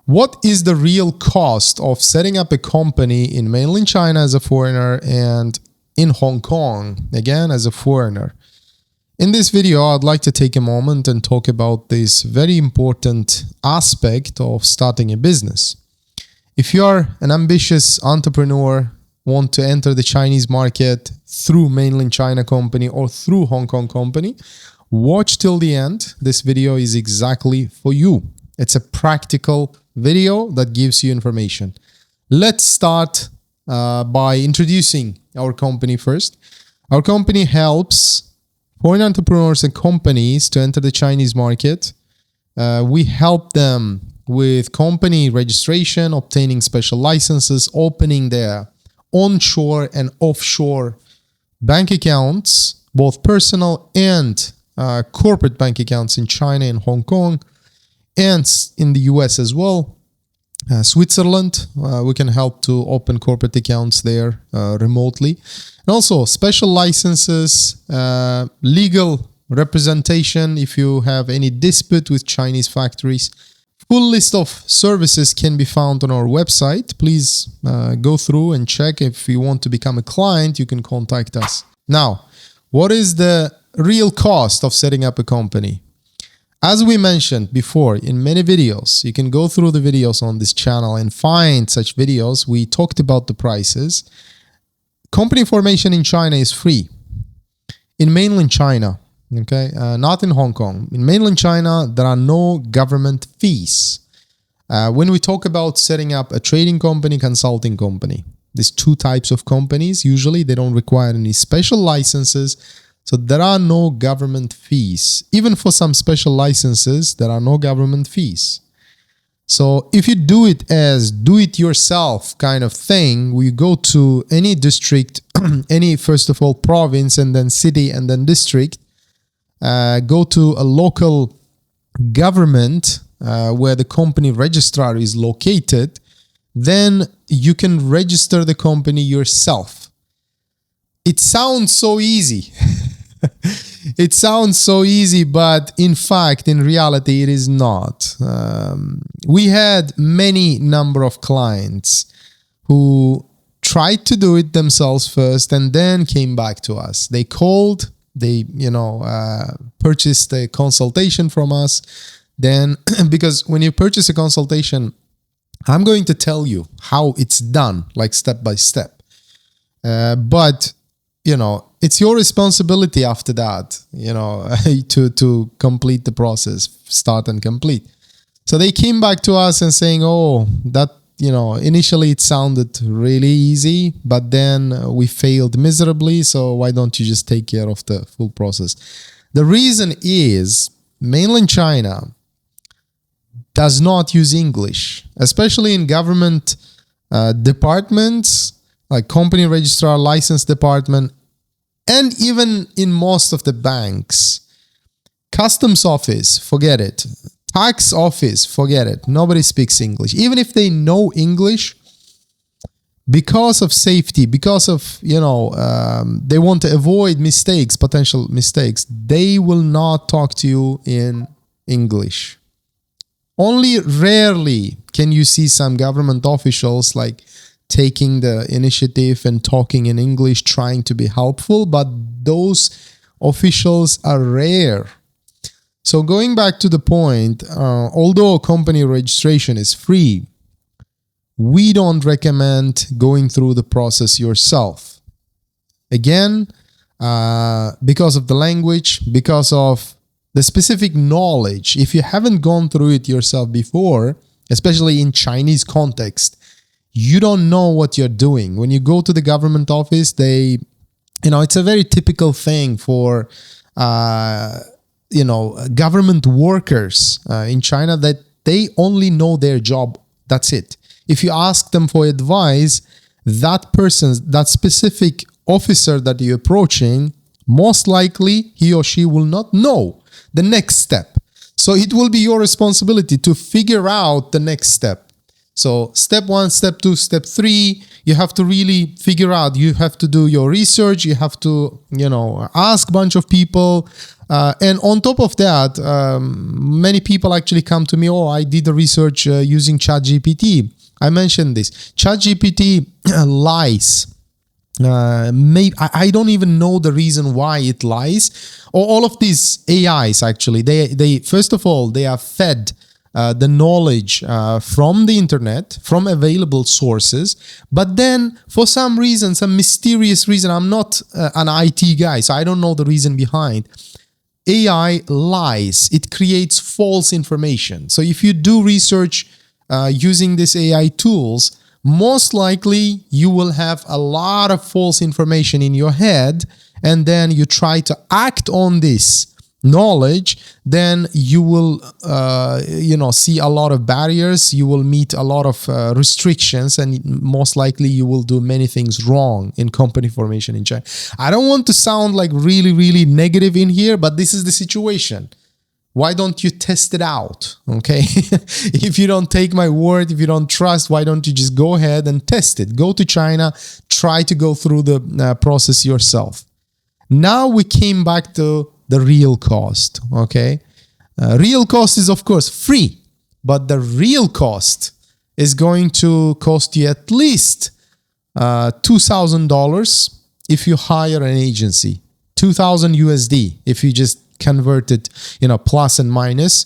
What is the real cost of setting up a company in mainland China as a foreigner and in Hong Kong, again, as a foreigner? In this video, I'd like to take a moment and talk about this very important aspect of starting a business. If you are an ambitious entrepreneur, want to enter the Chinese market through mainland China company or through Hong Kong company, watch till the end. This video is exactly for you. It's a practical video that gives you information. Let's start by introducing our company first. Our company helps foreign entrepreneurs and companies to enter the Chinese market. We help them with company registration, obtaining special licenses, opening their onshore and offshore bank accounts, both personal and corporate bank accounts in China and Hong Kong, and in the US as well. Switzerland, we can help to open corporate accounts there remotely. And also special licenses, legal representation if you have any dispute with Chinese factories. Full list of services can be found on our website. Please go through and check. If you want to become a client, you can contact us. Now, what is the real cost of setting up a company? As we mentioned before in many videos, you can go through the videos on this channel and find such videos. We talked about the prices. Company formation in China is free. In mainland China, okay, not in Hong Kong. In mainland China, there are no government fees. When we talk about setting up a trading company, consulting company, these two types of companies, usually they don't require any special licenses. So there are no government fees. Even for some special licenses, there are no government fees. So if you do it as do-it-yourself kind of thing, we go to any district, any, first of all, province, and then city, and then district, go to a local government where the company registrar is located, then you can register the company yourself. It sounds so easy. It sounds so easy, but in fact, in reality, it is not. We had many number of clients who tried to do it themselves first and then came back to us. They called, they purchased a consultation from us. Then, because when you purchase a consultation, I'm going to tell you how it's done, like step by step. But it's your responsibility after that, to complete the process, start and complete. So they came back to us and saying, oh, that, initially it sounded really easy, but then we failed miserably. So why don't you just take care of the full process? The reason is mainland China does not use English, especially in government departments, like company registrar, license department, and even in most of the banks. Customs office, forget it. Tax office, forget it. Nobody speaks English. Even if they know English, because of safety, because of, they want to avoid mistakes, potential mistakes, they will not talk to you in English. Only rarely can you see some government officials like taking the initiative and talking in English, trying to be helpful, but those officials are rare. So going back to the point, although company registration is free, we don't recommend going through the process yourself. Again, because of the language, because of the specific knowledge. If you haven't gone through it yourself before, especially in Chinese context, you don't know what you're doing. When you go to the government office, it's a very typical thing for, government workers in China that they only know their job. That's it. If you ask them for advice, that specific officer that you're approaching, most likely he or she will not know the next step. So it will be your responsibility to figure out the next step. So step 1, step 2, step 3, you have to really figure out. You have to do your research. You have to, ask a bunch of people, And on top of that, many people actually come to me, oh, I did the research using ChatGPT. I mentioned this. ChatGPT lies. Maybe I don't even know the reason why it lies. All of these AIs actually, they first of all, they are fed the knowledge from the internet, from available sources. But then for some reason, some mysterious reason, I'm not an IT guy, so I don't know the reason behind. AI lies. It creates false information. So if you do research using these AI tools, most likely you will have a lot of false information in your head, and then you try to act on this knowledge, then you will see a lot of barriers, you will meet a lot of restrictions, and most likely you will do many things wrong in company formation in China. I don't want to sound like really negative in here, but this is the situation. Why don't you test it out? Okay. If you don't take my word, if you don't trust, why don't you just go ahead and test it? Go to China, try to go through the process yourself. Now we came back to the real cost. Okay. Real cost is of course free, but the real cost is going to cost you at least $2,000 if you hire an agency, 2,000 USD if you just convert it, plus and minus.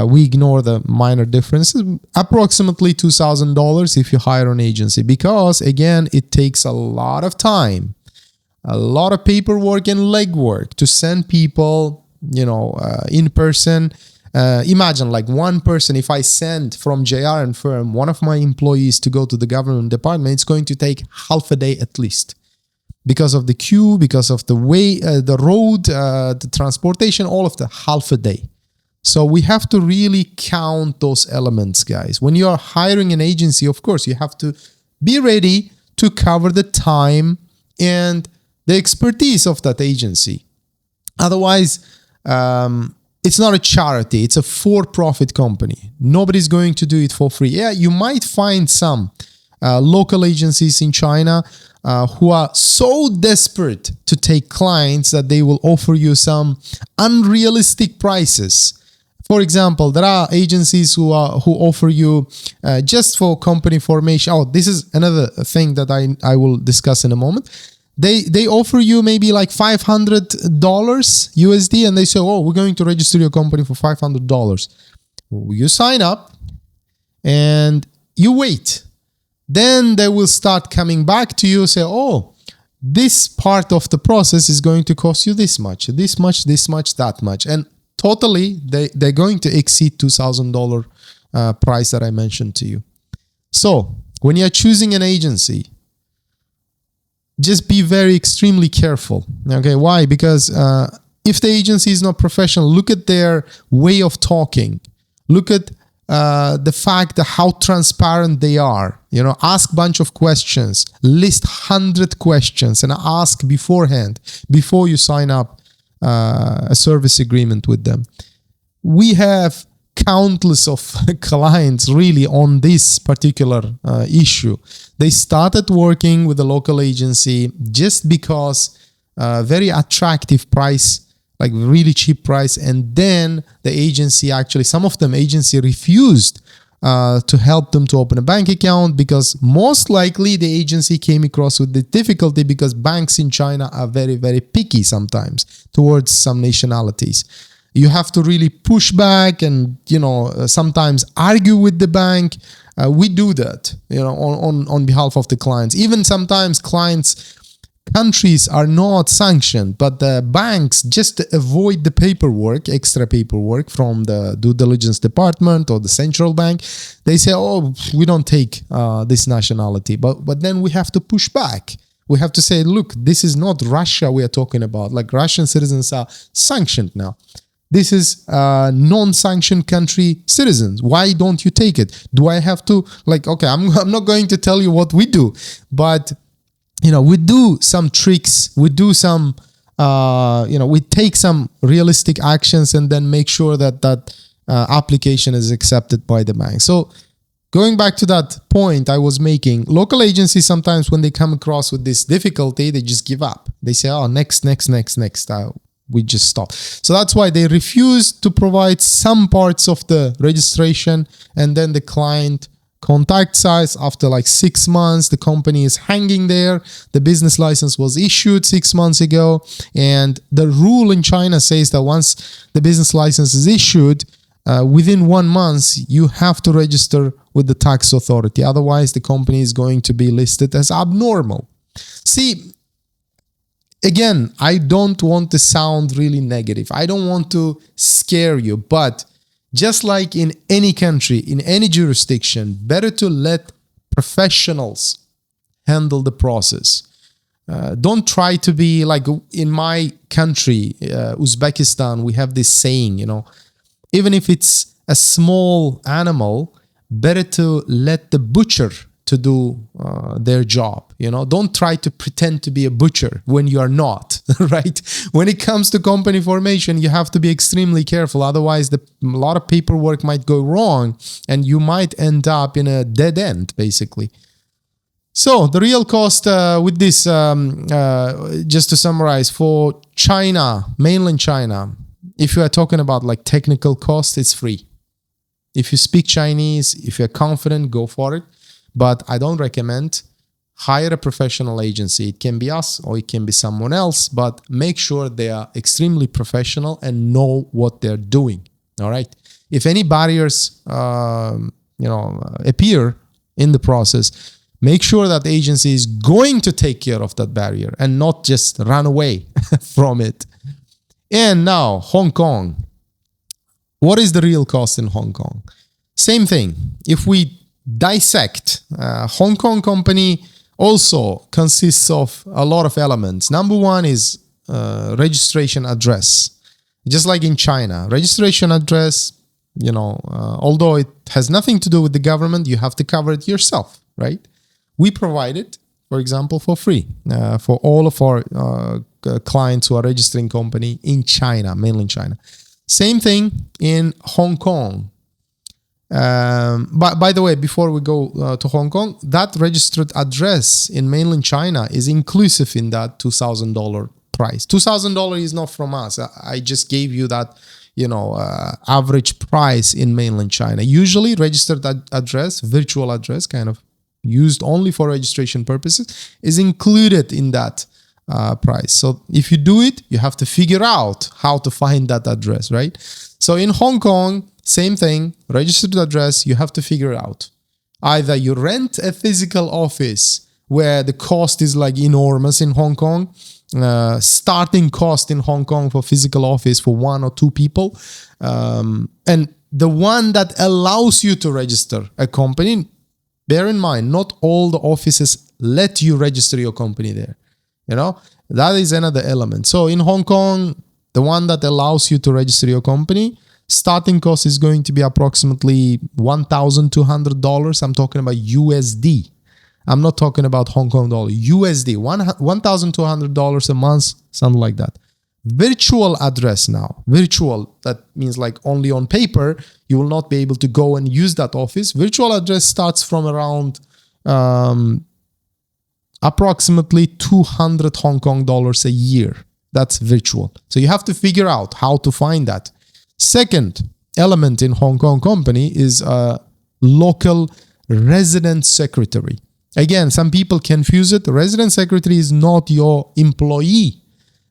We ignore the minor differences. Approximately $2,000 if you hire an agency, because again, it takes a lot of time, a lot of paperwork and legwork to send people, in person. Imagine like one person, if I send from JR and firm one of my employees to go to the government department, it's going to take half a day at least. Because of the queue, because of the way, the road, the transportation, all of the half a day. So we have to really count those elements, guys. When you are hiring an agency, of course, you have to be ready to cover the time and the expertise of that agency. Otherwise, it's not a charity. It's a for-profit company. Nobody's going to do it for free. Yeah, you might find some local agencies in China who are so desperate to take clients that they will offer you some unrealistic prices. For example, there are agencies who offer you just for company formation. Oh, this is another thing that I will discuss in a moment. They offer you maybe like $500 USD, and they say, oh, we're going to register your company for $500. You sign up and you wait. Then they will start coming back to you, say, oh, this part of the process is going to cost you this much, that much. And totally, they're going to exceed $2,000 price that I mentioned to you. So when you're choosing an agency, just be very extremely careful. Okay, why? Because if the agency is not professional, look at their way of talking. Look at the fact that how transparent they are. Ask a bunch of questions, list 100 questions, and ask beforehand, before you sign up a service agreement with them. We have countless of clients really on this particular issue. They started working with a local agency just because very attractive price, like really cheap price, and then the agency actually, some of them agency refused to help them to open a bank account, because most likely the agency came across with the difficulty because banks in China are very picky sometimes towards some nationalities. You have to really push back and sometimes argue with the bank. We do that on behalf of the clients. Even sometimes countries are not sanctioned, but the banks, just to avoid the paperwork, extra paperwork from the due diligence department or the central bank, they say, oh, we don't take this nationality. But then we have to push back. We have to say, look, this is not Russia we are talking about. Like, Russian citizens are sanctioned now. This is non-sanctioned country citizens. Why don't you take it? Do I have to, okay, I'm not going to tell you what we do, but we do some tricks, we do some, we take some realistic actions and then make sure that application is accepted by the bank. So going back to that point I was making, local agencies sometimes when they come across with this difficulty, they just give up. They say, oh, next. we just stop. So that's why they refuse to provide some parts of the registration, and then the client contacts us after like 6 months. The company is hanging there. The business license was issued 6 months ago, and the rule in China says that once the business license is issued, within 1 month, you have to register with the tax authority. Otherwise, the company is going to be listed as abnormal. See, again, I don't want to sound really negative. I don't want to scare you, but just like in any country, in any jurisdiction, better to let professionals handle the process. Don't try to be like in my country, Uzbekistan, we have this saying, even if it's a small animal, better to let the butcher to do their job. Don't try to pretend to be a butcher when you are not, right? When it comes to company formation, you have to be extremely careful. Otherwise, a lot of paperwork might go wrong and you might end up in a dead end, basically. So the real cost with this, just to summarize, for China, mainland China, if you are talking about like technical cost, it's free. If you speak Chinese, if you're confident, go for it. But I don't recommend. Hire a professional agency. It can be us or it can be someone else, but make sure they are extremely professional and know what they're doing. All right. If any barriers, appear in the process, make sure that the agency is going to take care of that barrier and not just run away from it. And now, Hong Kong. What is the real cost in Hong Kong? Same thing. If we dissect, Hong Kong company also consists of a lot of elements. Number one is registration address. Just like in China, registration address, although it has nothing to do with the government, you have to cover it yourself, right? We provide it, for example, for free for all of our clients who are registering company in China, mainland China. Same thing in Hong Kong. By the way, before we go to Hong Kong, that registered address in mainland China is inclusive in that $2,000 price. $2,000 is not from us. I just gave you that, average price in mainland China. Usually registered address, virtual address, kind of used only for registration purposes, is included in that price. So if you do it, you have to figure out how to find that address, right? So in Hong Kong, same thing, registered address, you have to figure out. Either you rent a physical office where the cost is like enormous in Hong Kong, starting cost in Hong Kong for physical office for 1 or 2 people, and the one that allows you to register a company. Bear in mind, not all the offices let you register your company there. That is another element. So in Hong Kong, the one that allows you to register your company, starting cost is going to be approximately $1,200. I'm talking about USD. I'm not talking about Hong Kong dollar. USD, $1,200 a month, something like that. Virtual address now. Virtual, that means like only on paper. You will not be able to go and use that office. Virtual address starts from around approximately 200 Hong Kong dollars a year. That's virtual. So you have to figure out how to find that. Second element in Hong Kong company is a local resident secretary. Again, some people confuse it. The resident secretary is not your employee.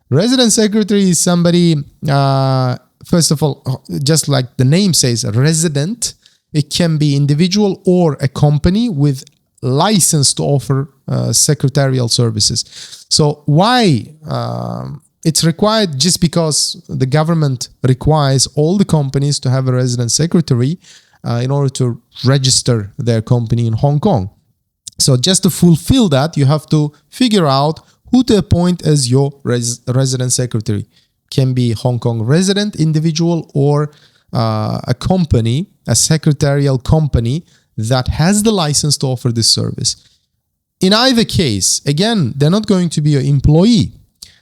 Resident secretary is somebody, first of all, just like the name says, a resident. It can be individual or a company with license to offer secretarial services. So why it's required? Just because the government requires all the companies to have a resident secretary in order to register their company in Hong Kong. So just to fulfill that, you have to figure out who to appoint as your resident secretary. Can be Hong Kong resident individual or a company, a secretarial company that has the license to offer this service. In either case, again, they're not going to be your employee.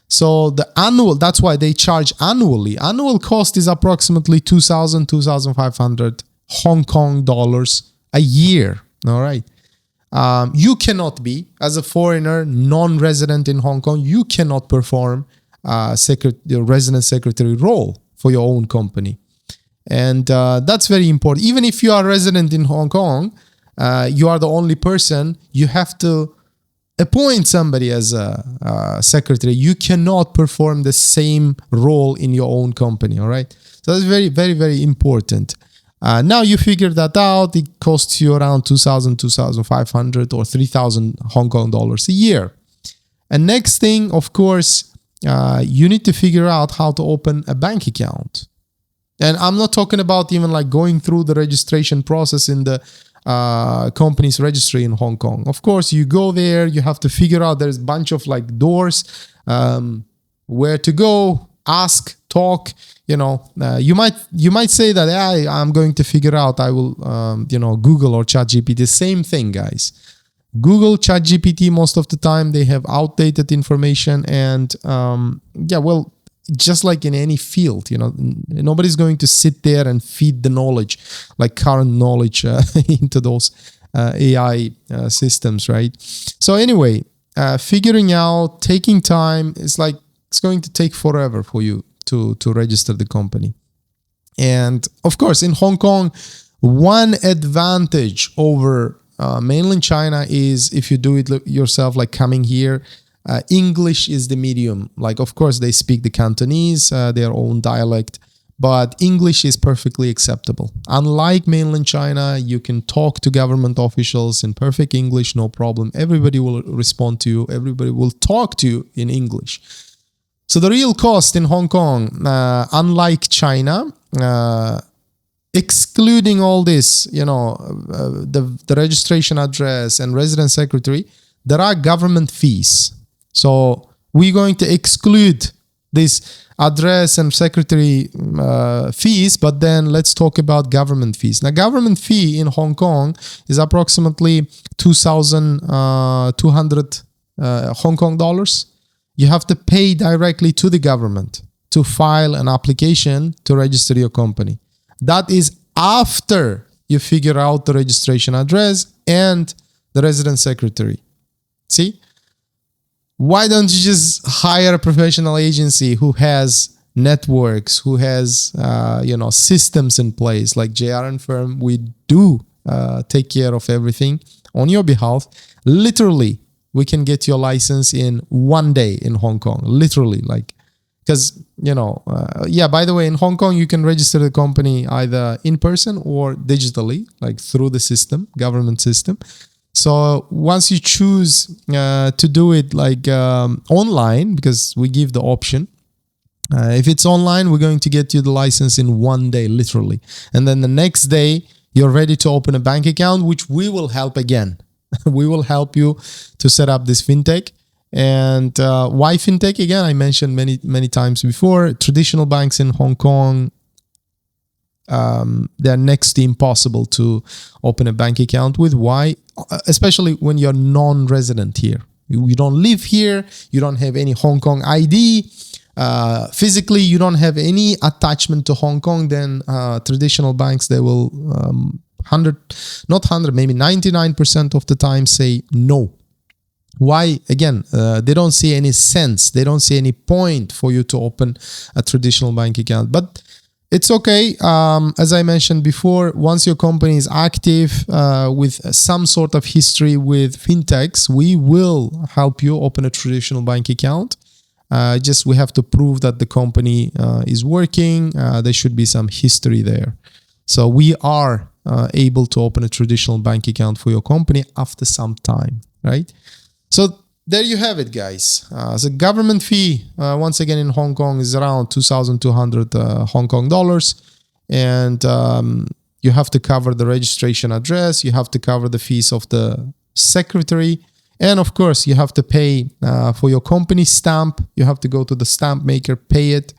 So the annual, that's why they charge annually. Annual cost is approximately 2,000, 2,500 Hong Kong dollars a year. All right. You cannot be, as a foreigner, non-resident in Hong Kong, you cannot perform the resident secretary role for your own company. And that's very important. Even if you are resident in Hong Kong, you are the only person, you have to appoint somebody as a secretary. You cannot perform the same role in your own company, all right? So that's very, very, very important. Now you figure that out, it costs you around 2,000, 2,500 or 3,000 Hong Kong dollars a year. And next thing, of course, you need to figure out how to open a bank account. And I'm not talking about even like going through the registration process in the company's registry in Hong Kong. Of course, you go there, you have to figure out, there's a bunch of like doors, where to go, ask, talk. You might say that, hey, I'm going to figure out, I will, Google or ChatGPT. Same thing, guys. Google, ChatGPT, most of the time they have outdated information, and just like in any field, nobody's going to sit there and feed the knowledge, like current knowledge, into those AI systems, right? So anyway, figuring out, taking time, it's going to take forever for you to register the company. And of course, in Hong Kong, one advantage over mainland China is if you do it yourself, like coming here, English is the medium. Like, of course, they speak the Cantonese, their own dialect, but English is perfectly acceptable. Unlike mainland China, you can talk to government officials in perfect English, no problem. Everybody will respond to you. Everybody will talk to you in English. So the real cost in Hong Kong, unlike China, excluding all this, the registration address and resident secretary, there are government fees. So we're going to exclude this address and secretary fees, but then let's talk about government fees. Now, government fee in Hong Kong is approximately 2,200 Hong Kong dollars. You have to pay directly to the government to file an application to register your company. That is after you figure out the registration address and the resident secretary. See? Why don't you just hire a professional agency who has networks, who has systems in place, like JRN firm? We do take care of everything on your behalf. Literally, we can get your license in 1 day in Hong Kong. Literally, because by the way, in Hong Kong you can register the company either in person or digitally, like through the system, government system. So once you choose to do it online, because we give the option, if it's online, we're going to get you the license in 1 day, literally. And then the next day, you're ready to open a bank account, which we will help again. We will help you to set up this fintech. And why fintech? Again, I mentioned many times before, traditional banks in Hong Kong, they're next to impossible to open a bank account with. Why? Especially when you're non-resident here. You don't live here. You don't have any Hong Kong ID. Physically, you don't have any attachment to Hong Kong. Then traditional banks, they will maybe 99% of the time say no. Why? Again, they don't see any sense. They don't see any point for you to open a traditional bank account. But it's okay. As I mentioned before, once your company is active with some sort of history with fintechs, we will help you open a traditional bank account. We have to prove that the company is working. There should be some history there. So we are able to open a traditional bank account for your company after some time, right? So there you have it, guys. The government fee, once again, in Hong Kong is around 2,200 Hong Kong dollars. And you have to cover the registration address. You have to cover the fees of the secretary. And of course, you have to pay for your company stamp. You have to go to the stamp maker, pay it.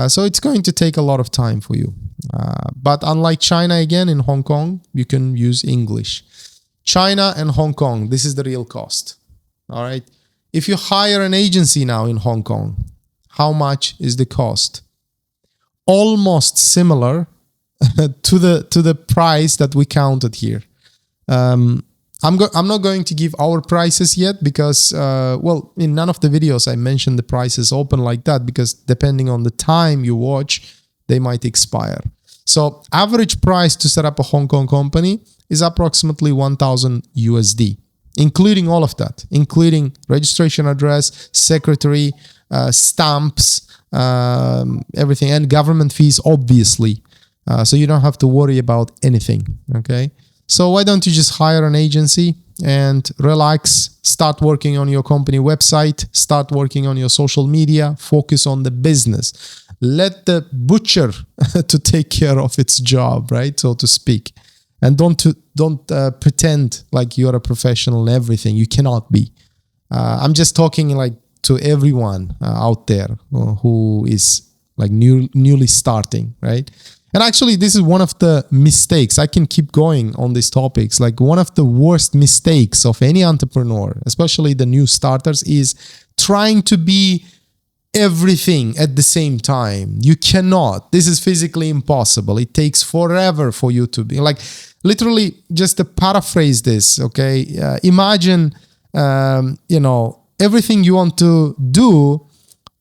So it's going to take a lot of time for you. But unlike China, again, in Hong Kong, you can use English. China and Hong Kong, this is the real cost. All right. If you hire an agency now in Hong Kong, how much is the cost? Almost similar to the price that we counted here. I'm not going to give our prices yet because, well, in none of the videos I mentioned the prices open like that, because depending on the time you watch, they might expire. So average price to set up a Hong Kong company is approximately 1,000 USD, including all of that, including registration address, secretary, stamps, everything, and government fees, obviously. So you don't have to worry about anything, okay? So why don't you just hire an agency and relax, start working on your company website, start working on your social media, focus on the business. Let the butcher to take care of its job, right, so to speak. And don't pretend like you're a professional in everything. You cannot be. I'm just talking like to everyone out there who is like newly starting, right? And actually, this is one of the mistakes. I can keep going on these topics. Like one of the worst mistakes of any entrepreneur, especially the new starters, is trying to be everything at the same time. You cannot. This is physically impossible. It takes forever for you to be like, literally, just to paraphrase this, okay? Imagine, everything you want to do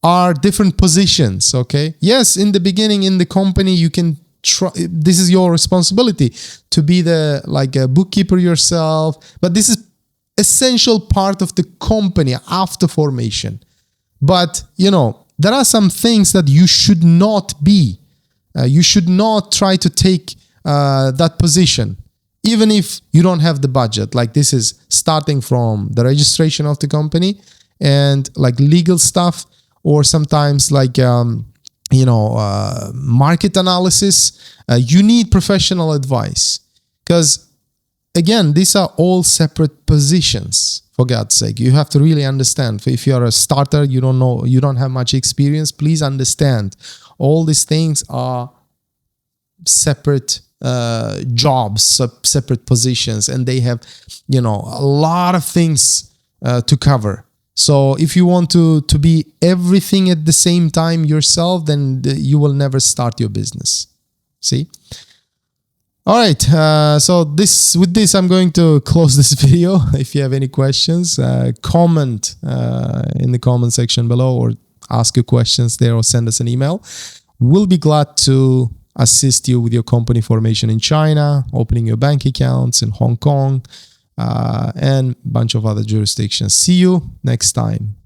are different positions, okay? Yes, in the beginning in the company, you can try, this is your responsibility to be a bookkeeper yourself, but this is essential part of the company after formation. But, there are some things that you should not be. You should not try to take that position, even if you don't have the budget. Like this is starting from the registration of the company and like legal stuff, or sometimes like, market analysis. You need professional advice because, again, these are all separate positions. For God's sake, you have to really understand. If you're a starter, you don't have much experience, please understand. All these things are separate jobs, separate positions, and they have, a lot of things to cover. So if you want to be everything at the same time yourself, then you will never start your business. See? All right. So with this, I'm going to close this video. If you have any questions, comment in the comment section below, or ask your questions there, or send us an email. We'll be glad to assist you with your company formation in China, opening your bank accounts in Hong Kong, and a bunch of other jurisdictions. See you next time.